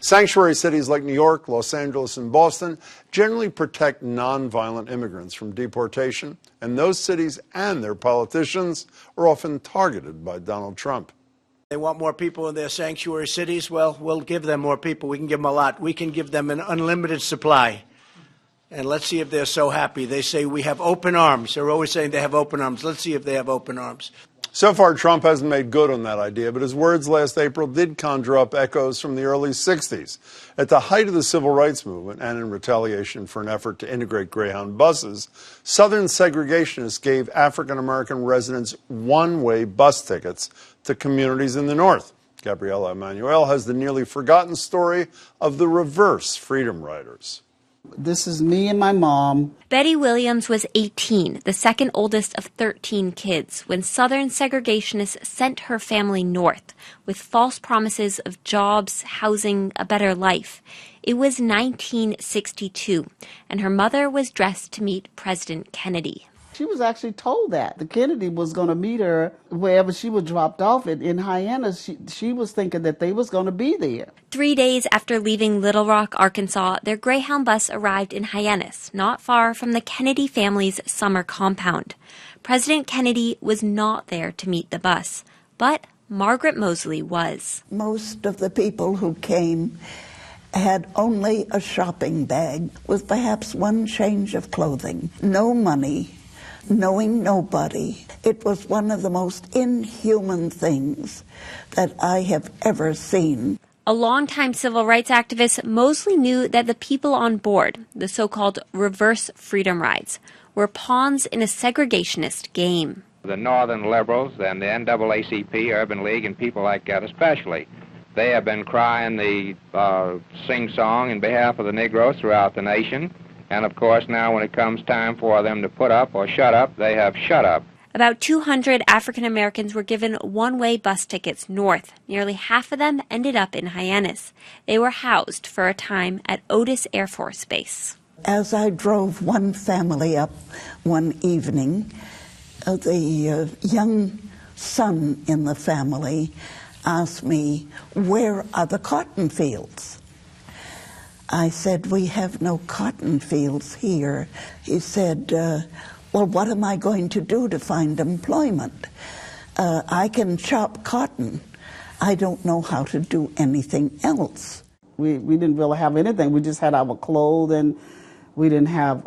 Sanctuary cities like New York, Los Angeles, and Boston generally protect nonviolent immigrants from deportation, and those cities and their politicians are often targeted by Donald Trump. They want more people in their sanctuary cities. Well, we'll give them more people. We can give them a lot. We can give them an unlimited supply. And let's see if they're so happy. They say we have open arms. They're always saying they have open arms. Let's see if they have open arms. So far, Trump hasn't made good on that idea, but his words last April did conjure up echoes from the early 60s. At the height of the civil rights movement and in retaliation for an effort to integrate Greyhound buses, Southern segregationists gave African-American residents one-way bus tickets to communities in the North. Gabrielle Emanuel has the nearly forgotten story of the reverse Freedom Riders. This is me and my mom. Betty Williams was 18, the second oldest of 13 kids, when Southern segregationists sent her family north with false promises of jobs, housing, a better life. It was 1962, and her mother was dressed to meet President Kennedy. She was actually told that the Kennedy was going to meet her wherever she was dropped off in Hyannis. She was thinking that they was going to be there. 3 days after leaving Little Rock, Arkansas, their Greyhound bus arrived in Hyannis, not far from the Kennedy family's summer compound. President Kennedy was not there to meet the bus, but Margaret Mosley was. Most of the people who came had only a shopping bag with perhaps one change of clothing, no money, knowing nobody. It was one of the most inhuman things that I have ever seen. A longtime civil rights activist, Mosley knew that the people on board, the so-called reverse freedom rides, were pawns in a segregationist game. The Northern liberals and the NAACP, Urban League, and people like that especially, they have been crying the sing-song in behalf of the Negroes throughout the nation. And, of course, now when it comes time for them to put up or shut up, they have shut up. About 200 African Americans were given one-way bus tickets north. Nearly half of them ended up in Hyannis. They were housed for a time at Otis Air Force Base. As I drove one family up one evening, the young son in the family asked me, "Where are the cotton fields?" I said, "We have no cotton fields here." He said, "Well, what am I going to do to find employment? I can chop cotton. I don't know how to do anything else." We didn't really have anything. We just had our clothes, and we didn't have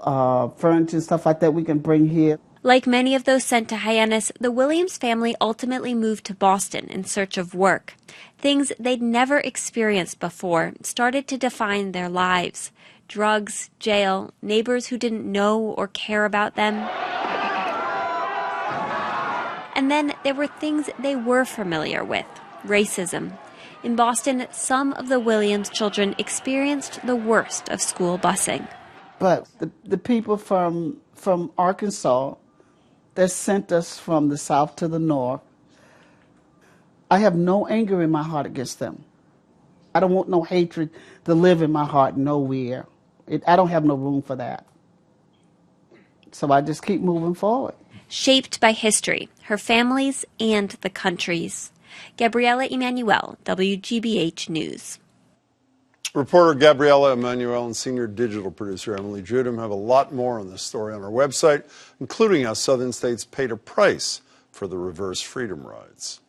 furniture and stuff like that we can bring here. Like many of those sent to Hyannis, the Williams family ultimately moved to Boston in search of work. Things they'd never experienced before started to define their lives. Drugs, jail, neighbors who didn't know or care about them. And then there were things they were familiar with: racism. In Boston, some of the Williams children experienced the worst of school busing. But the people from Arkansas that sent us from the south to the north, I have no anger in my heart against them. I don't want no hatred to live in my heart nowhere. I don't have no room for that. So I just keep moving forward. Shaped by history, her family's and the country's. Gabrielle Emanuel, WGBH News. Reporter Gabrielle Emanuel and senior digital producer Emily Judum have a lot more on this story on our website, including how Southern states paid a price for the reverse freedom rides.